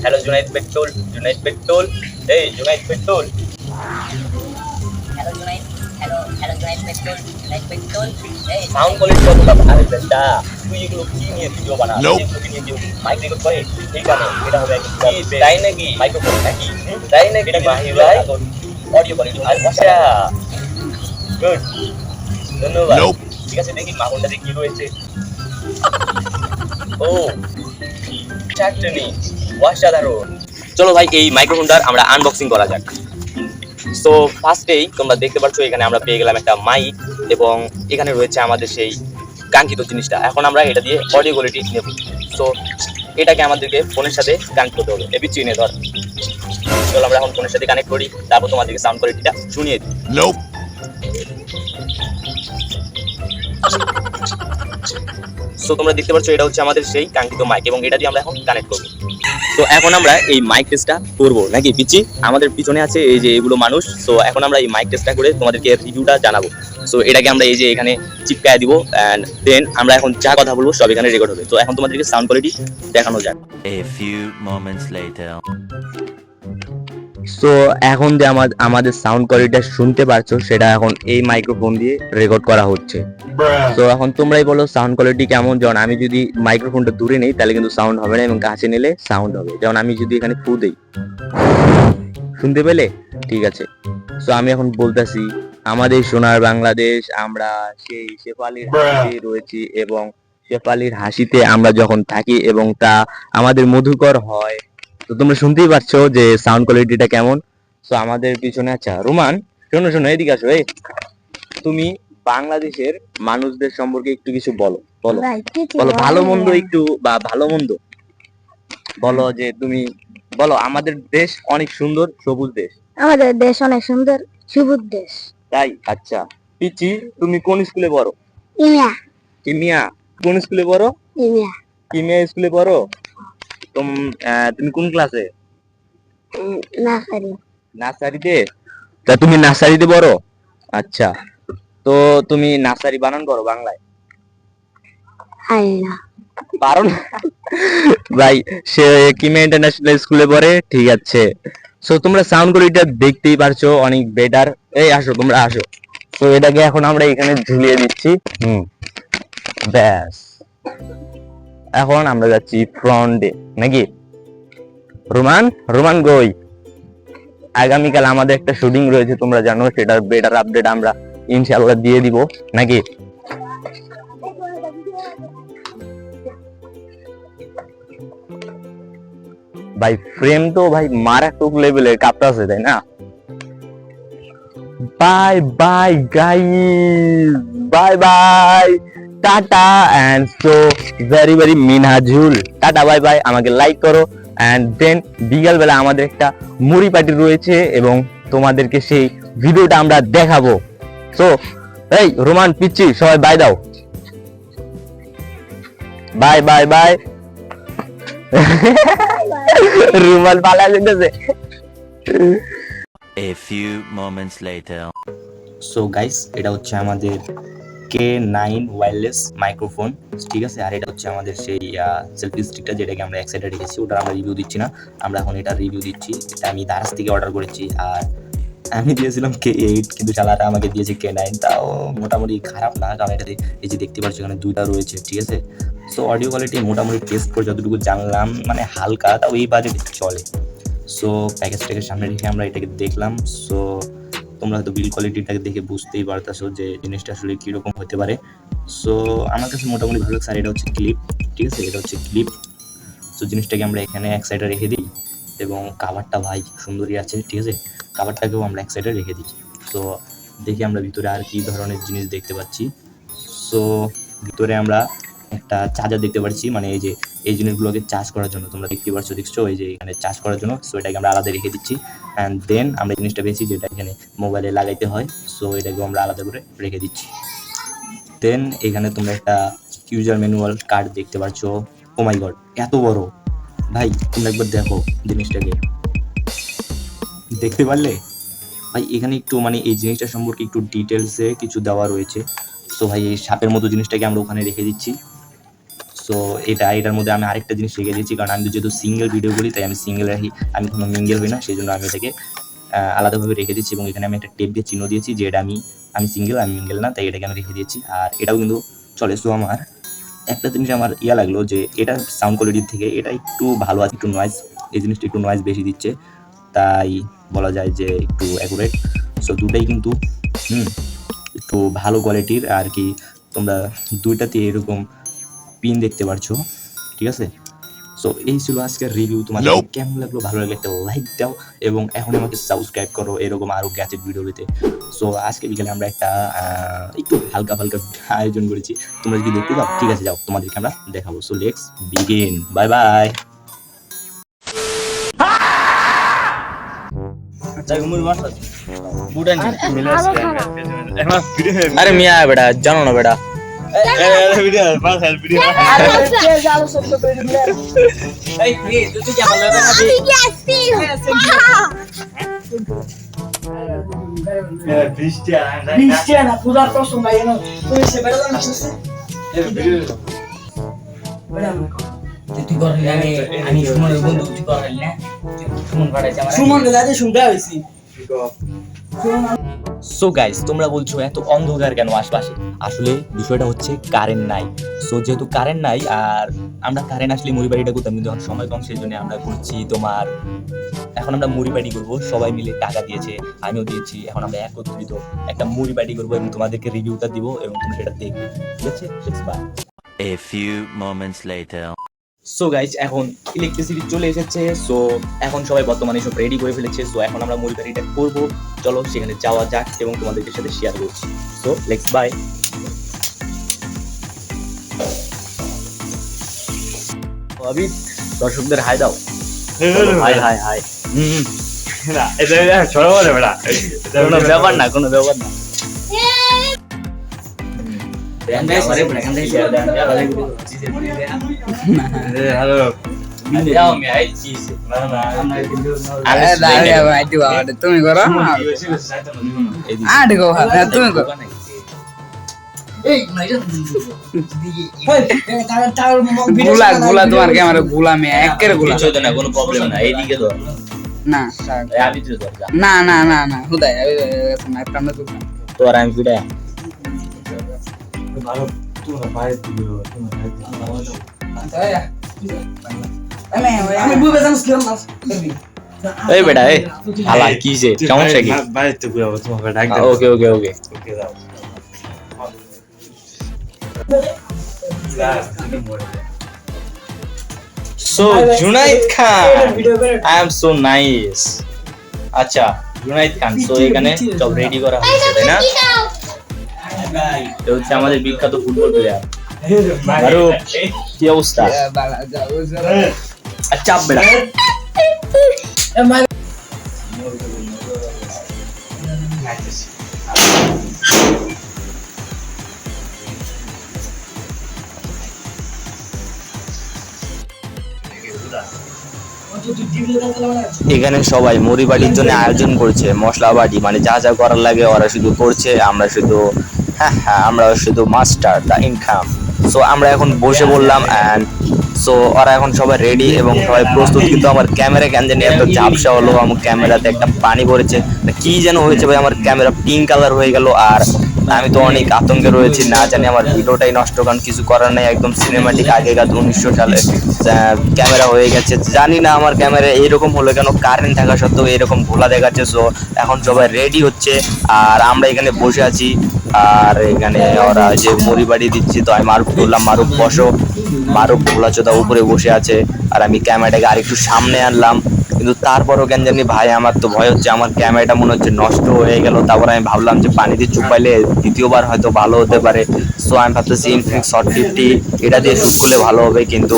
Hello Junaid petrol, Junaid petrol, এই Junaid petrol. Hello Junaid, hello Junaid petrol, Junaid petrol. এই sound quality কতটা? আরে বেটা, তুই এগুলো কি নিয়ে ভিডিও বানাস? এগুলোকে নিয়ে কেউ মাইক রেকর্ড করে? এই গানে এটা হবে একদম তাই নাকি? মাইক্রোফোন নাকি? তাই নাকি ভাই ভাই? অডিও কোয়ালিটি আচ্ছা, গুড, ধন্যবাদ। ঠিক আছে, দেখি মাহনটাতে কি রয়েছে। ও চাটনি, অসাধারণ। চলো ভাই এই মাইক্রোফোনটার আমরা আনবক্সিং করা যাক। সো ফার্স্টেই তোমরা দেখতে পাচ্ছ এখানে আমরা পেয়ে গেলাম একটা মাইক এবং এখানে রয়েছে আমাদের সেই কাঙ্ক্ষিত জিনিসটা। এখন আমরা এটা দিয়ে অডিও কোয়ালিটি নেব। সো এটাকে আমাদেরকে ফোনের সাথে কানেক্ট করতে হবে। এবি চিনে ধর, চলো আমরা এখন ফোনের সাথে কানেক্ট করি, তারপর তোমাদেরকে সাউন্ড কোয়ালিটিটা শুনিয়ে দিই। সো তোমরা দেখতে পাচ্ছ এটা হচ্ছে আমাদের সেই কাঙ্ক্ষিত মাইক এবং এটা দিয়ে আমরা এখন কানেক্ট করবো। তো এখন আমরা এই মাইক টেস্টটা করবো নাকি পিচি? আমাদের পিছনে আছে এই যে এগুলো মানুষ। সো এখন আমরা এই মাইক টেস্টটা করে তোমাদেরকে রিভিউটা জানাবো। সো এটাকে আমরা এই যে এখানে চিপকায় দিব অ্যান্ড দেন আমরা এখন যা কথা বলবো সব এখানে রেকর্ড হবে। তো এখন তোমাদেরকে সাউন্ড কোয়ালিটি দেখানো যাক। A few moments later. So এখন যে আমাদের সাউন্ড কোয়ালিটিটা শুনতে পারছো সেটা এখন এই মাইক্রোফোন দিয়ে রেকর্ড করা হচ্ছে। তো এখন তোমরাই বলো সাউন্ড কোয়ালিটি কেমন। যেমন আমি যদি মাইক্রোফোনটা দূরে নেই তাহলে কিন্তু সাউন্ড হবে না এবং কাছে নিলে সাউন্ড হবে। যেমন আমি যদি এখানে ফু দেই, শুনতে পেলে? ঠিক আছে। সো আমি এখন বলতেছি, আমাদের সোনার বাংলাদেশ, আমরা সেই শেফালির হাসিতে রয়েছি এবং শেফালির হাসিতে আমরা যখন থাকি এবং তা আমাদের মধুকর হয়। তো তোমরা শুনতেই পারছো যে সাউন্ড কোয়ালিটিটা কেমন। সো আমাদের পিছনে, আচ্ছা রোমান শোনো শোনো এদিকে আসো। এই তুমি বাংলাদেশের মানুষদের সম্পর্কে একটু কিছু বলো, বলো বলো ভালো মন্দ একটু, বা ভালো মন্দ বলো। যে তুমি বলো আমাদের দেশ অনেক সুন্দর, সবুজ দেশ। আমাদের দেশ অনেক সুন্দর, সবুজ দেশ। তাই? আচ্ছা পিচি, তুমি কোন স্কুলে পড়ো? ইমিয়া কিমিয়া। কোন স্কুলে পড়ো? ইমিয়া কিমিয়া স্কুলে পড়ো। তুমি কোন ক্লাসে? নার্সারি। নার্সারিতে? তা তুমি নার্সারিতে পড়ো? আচ্ছা, তো তুমি নার্সারি বানান করো বাংলায়? হয় না। পারো না? ভাই সে কিমিয়া ইন্টারন্যাশনাল স্কুলে পড়ে। ঠিক আছে। সো তোমরা সাউন্ড কোয়ালিটিটা দেখতেই পারছো অনেক বেটার। এই আসো, তোমরা আসো। তো এটাকে এখন আমরা এখানে ঝুলিয়ে দিচ্ছি। ব্যাস, এখন আমরা যাচ্ছি ফ্রন্টে নাকি? রোমান, রোমান গই, আগামীকাল আমাদের একটা শুটিং রয়েছে তোমরা জানো, সেটার বেটার আপডেট আমরা ইনশাআল্লাহ দিয়ে দিব নাকি? ভাই ফ্রেম তো ভাই মারাত্মক লেভেলের কাঁপতেছে, তাই না? Bye bye guys, bye bye, tata and so very very Minajul. Tata bye bye. আমাকে লাইক করো এন্ড দেন বিকাল বেলা আমাদের একটা মুড়ি পার্টি রয়েছে এবং তোমাদেরকে সেই ভিডিওটা আমরা দেখাবো। সো এই রোমান, পিচ্ছি, সবাই বাই দাও। Bye bye bye. রুমাল পালা যেতেছে। A few moments later. So guys এটা হচ্ছে আমাদের K9 ওয়্যারলেস মাইক্রোফোন, ঠিক আছে। আর এটা হচ্ছে আমাদের সেই সেলফি স্টিকটা যেটাকে আমরা এক সাইডে রেখেছি, ওটা আমরা রিভিউ দিচ্ছি না, আমরা এখন এটা রিভিউ দিচ্ছি। এটা আমি দারাজ থেকে অর্ডার করেছি আর আমি দিয়েছিলাম K8, কিন্তু চালাটা আমাকে দিয়েছে K9। তাও মোটামুটি খারাপ না, কারণ এটাতে এই যে দেখতে পাচ্ছ এখানে দুইটা রয়েছে, ঠিক আছে। সো অডিও কোয়ালিটি মোটামুটি টেস্ট করে যতটুকু জানলাম মানে হালকা, তাও এই বাজেটে চলে। সো প্যাকেজটাকে সামনে রেখে আমরা এটাকে দেখলাম। সো তোমরা হয়তো বিল কোয়ালিটিটাকে দেখে বুঝতেই পারতেছো যে জিনিসটা আসলে কীরকম হতে পারে। সো আমার কাছে মোটামুটি ভালো লাগছে। আর এটা হচ্ছে ক্লিপ, ঠিক আছে, এটা হচ্ছে ক্লিপ। সো জিনিসটাকে আমরা এখানে এক সাইডে রেখে দিই এবং কাভারটা ভাই সুন্দরই আছে, ঠিক আছে, কাভারটাকেও আমরা এক সাইডে রেখে দিই। সো দেখি আমরা ভিতরে আর কি ধরনের জিনিস দেখতে পাচ্ছি। সো ভিতরে আমরা একটা চার্জার দেখতে পাচ্ছি, মানে এই যে এই জিনিসগুলোকে চার্জ করার জন্য, তোমরা দেখছো এই যে এখানে চার্জ করার জন্য। সো এটাকে আমরা আলাদা রেখে দিচ্ছি অ্যান্ড দেন আমরা জিনিসটা পেয়েছি যেটা এখানে মোবাইলে লাগাইতে হয়। সো এটাকেও আমরা আলাদা করে রেখে দিচ্ছি। দেন এখানে তোমরা একটা ইউজার ম্যানুয়াল কার্ড দেখতে পাচ্ছ। ও মাই গড, এত বড়! ভাই তোমরা একবার দেখো জিনিসটাকে, দেখতে পারলে? ভাই এখানে একটু মানে এই জিনিসটা সম্পর্কে একটু ডিটেলসে কিছু দেওয়া রয়েছে। সো ভাই এই সাপের মতো জিনিসটাকে আমরা ওখানে রেখে দিচ্ছি। সো এটার মধ্যে আমি আরেকটা জিনিস শিখে দিয়েছি, কারণ আমি যেহেতু সিঙ্গেল ভিডিও করি তাই আমি সিঙ্গেল রাখি, আমি কোনো মিঙ্গেল হই না, সেই জন্য আমি এটাকে আলাদাভাবে রেখে দিচ্ছি এবং এখানে আমি একটা টেপ দিয়ে চিহ্ন দিয়েছি যে এটা আমি সিঙ্গেল, আমি মিঙ্গেল না, তাই এটাকে আমি রেখে দিয়েছি। আর এটাও কিন্তু চলে। সো আমার একটা জিনিস আমার লাগলো যে এটা সাউন্ড কোয়ালিটির থেকে এটা একটু ভালো আছে, একটু নয়েজ, এই জিনিসটা একটু নয়েজ বেশি দিচ্ছে, তাই বলা যায় যে একটু অ্যাকুরেট। সো দুটাই কিন্তু একটু ভালো কোয়ালিটির আর কি। তোমরা দুইটাতে এরকম পিন দেখতে পারছো, ঠিক আছে। সো এই ছিল আজকের রিভিউ। তোমাদের কেমন লাগলো? ভালো লাগলে একটা লাইক দাও এবং এখন আমাকে সাবস্ক্রাইব করো এরকম আরো গ্যাজেট ভিডিও পেতে। সো আজকে বিকেলে আমরা একটা একটু হালকা ফালকা আয়োজন করেছি, তোমরা যদি দেখতে যাও ঠিক আছে, যাও তোমাদেরকে আমরা দেখাবো। So let's begin, bye bye. আরে মিয়া বেটা জানো না বেটা তুই করলি আমি সুমনের বন্ধু, তুই করলি না, সুমন পাঠাইছে আমার, সুমন দাদা শুনতে হইছি। সো গাইস, তোমরা বলছো এত অন্ধকার কেন আশপাশে? আসলে বিষয়টা হচ্ছে কারেন্ট নাই। সো যেহেতু কারেন্ট নাই, আর আমরা কারেন্ট আসলে মুড়ি বাড়িটা করতাম, কিন্তু এখন সময় কম, সেই জন্য আমরা করছি তোমার এখন আমরা মুড়ি বাড়ি করবো, সবাই মিলে টাকা দিয়েছে, আমিও দিয়েছি, এখন আমরা একত্রিত একটা মুড়ি বাড়ি করবো এবং তোমাদেরকে রিভিউটা দিব এবং তোমরা সেটা দেখবে, ঠিক আছে? A few moments later. So guys, এখন ইলেকট্রিসিটি চলে এসেছে। সো এখন সবাই বর্তমানে সব রেডি করে ফেলেছে। সো এখন আমরা মুড়ি বাড়িটা করবো, চলো সেখানে যাওয়া যাক এবং তোমাদের সাথে শেয়ার করছি। So let's bye. অবি দর্শকদের হাই দাও। Hi hi hi. কোনো ব্যাপার না, কোনো ব্যাপার না। তুমি করো তুমি করো গুলা গুলা তোমার ক্যামেরা গুলা মে একের গুলা না, কোনো প্রবলেম না, এইদিকে ধর না আমি তো ধর না না না না হুদাই একটা আমরা তো আর আমি ফিরে আমি বুঝে জানিস কি না এই বেটা এই হালা কিছে সমস্যা কি? ওকে ওকে ওকে So Junaid Khan, I am so nice. আচ্ছা Junaid Khan, so এখানে সব রেডি করা হয়েছে তাই না? এটা হচ্ছে আমাদের বিখ্যাত ফুটবল প্লেয়ার মারুফ। কি অবস্থা? আচ্ছা বেটা এখানে সবাই মুড়ি বাড়ির জন্য আয়োজন করছে, মশলা বাটি মানে যা যা করার লাগে ওরা শুধু করছে, আমরা শুধু আমরা শুধু মাস্টার দা ইনকাম। সো আমরা এখন বসে বললাম অ্যান্ড সো ওরা এখন সবাই রেডি এবং সবাই প্রস্তুত, কিন্তু আমার ক্যামেরা কেন জানি এত ঝাপসা হলো, আমার ক্যামেরাতে একটা পানি পড়েছে, কি যেন হয়েছে ভাই, আমার ক্যামেরা পিঙ্ক কালার হয়ে গেল। আর আমি তো অনেক আতঙ্কে রয়েছি, না জানি আমার ভিডিওটাই নষ্ট, কারণ কিছু করার নেই, একদম সিনেমাটিক আগেকার 1900 সালে ক্যামেরা হয়ে গেছে। জানি না আমার ক্যামেরা এইরকম হলো কেন, কারেন্ট থাকা সত্ত্বেও এরকম ভোলা দেখাচ্ছে। সো এখন সবাই রেডি হচ্ছে আর আমরা এখানে বসে আছি, আর এখানে ওরা যে মুড়ি বাড়ি দিচ্ছি, তো আমি মারুফ বললাম মারুফ বসো, মারুফ ভোলা চোদা উপরে বসে আছে আর আমি ক্যামেরাটাকে আরেকটু সামনে আনলাম, কিন্তু তারপরও কেন জানি ভাই আমার তো ভয় হচ্ছে, আমার ক্যামেরাটা মনে হচ্ছে নষ্ট হয়ে গেল। তারপর আমি ভাবলাম যে পানিতে চুপাইলে দ্বিতীয়বার হয়তো ভালো হতে পারে। সো আমি ভাবতেছি ইনফিনিক্স হট 50 এটা দিয়ে শুট করলে ভালো হবে, কিন্তু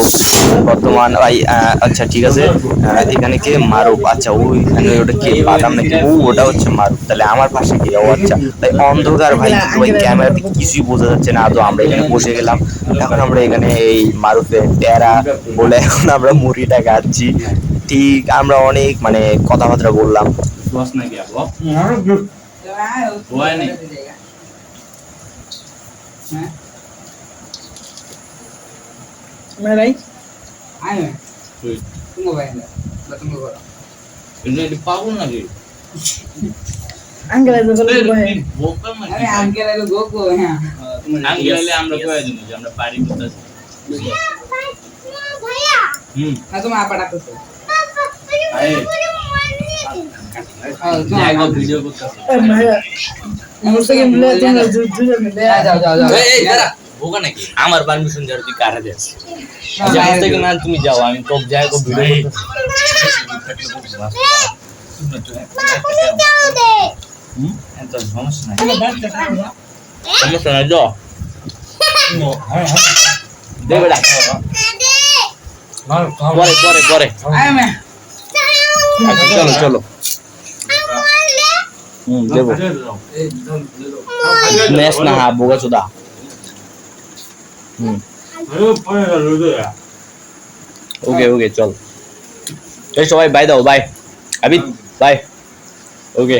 বর্তমান ভাই আচ্ছা ঠিক আছে, এখানে কে মারুফ? আচ্ছা ওইখানে ওটা কে বাদাম নাকি? ওটা হচ্ছে মারুফ, তাহলে আমার পাশে কে? ও আচ্ছা, তাই অন্ধকার ভাই, কিন্তু ভাই ক্যামেরাতে কিছুই বোঝা যাচ্ছে না। তো আমরা এখানে বসে গেলাম, এখন আমরা এখানে এই মারুফের টেরা বলে এখন আমরা মুড়িটা খাচ্ছি। ঠিক আমরা অনেক মানে কথাবার্তা বললাম। ভাই আয় তুমি ভাই না তুমি করো এটা পাগল নাকি আঙ্কেল আইলো ভাই বোকা নাকি আরে আঙ্কেল আইলো গোগো হ্যাঁ আঙ্কেল আইলে আমরা কয়ে দিমু যে আমরা পার্টি করতেছি না তুমি আপা ডাকছো আরে যাও ভিডিও করতেছি ভাইয়া মুস্তাকে মিলে তোমরা দুজন মিলে যাও যাও যাও এই দাঁড়া বোকা নাকি আমার পারমিশন দেওয়ার তুই কারে দেস যে আজ থেকে না তুমি যাও আমি তো যাই তো ভিডিও এত সমস্যা নাই সমস্যা নাই যাও দে বেটা পরে পরে পরে আয় মে আচ্ছা চলো চলো দেবো নেস না হা বোকা চোদা ওকে ওকে চল এই সবাই বাই দাও বাই আবিদ বাই ওকে